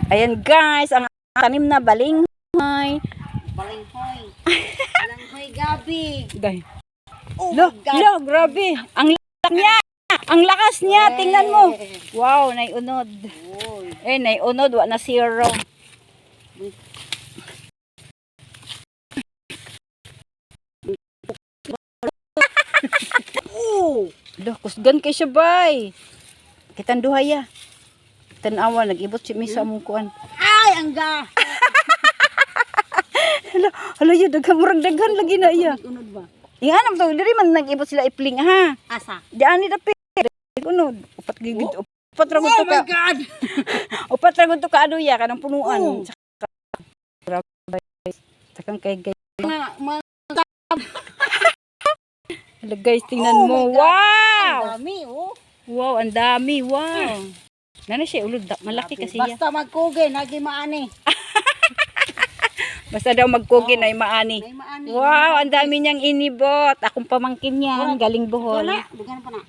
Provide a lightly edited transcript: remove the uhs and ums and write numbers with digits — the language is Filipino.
Ayan guys, ang tanim na balinghoy. Balinghoy. Balinghoy gabi. Day. Oh Lo, my God. lo, grabe. Ang lakas niya. Ang lakas niya. Tingnan mo. Wow, naiunod. Oy. Naiunod. Wa na zero. Oh. Lo, kusgan kay siya bay. Kitang duhaya. Tanawa, nag-ibot si Misa mong kuan. Ay, angga. Hala yun, daghan lagi na iya. Unod ba? Ihanam to, diri man nag-ibot sila ipling ha. Asa? Diyan ni dapit. Unod. Upat gigit. Upat ra Oh to my ka. God. Upat ra to ka aduya kanang punuan. Oh. Sakang kay guys. Mga Hala guys, tingnan Oh mo. my God. Wow! dami, oh. Wow, ang dami. Wow. Nana siya ulod. Malaki kasi ya. Basta magkugay, nagi maani. Basta daw magkugin ay maani. May maani. Wow, ang dami niyang inibot. Akong pamangkin yan. Galing Bohol. Wala, dugan pa na.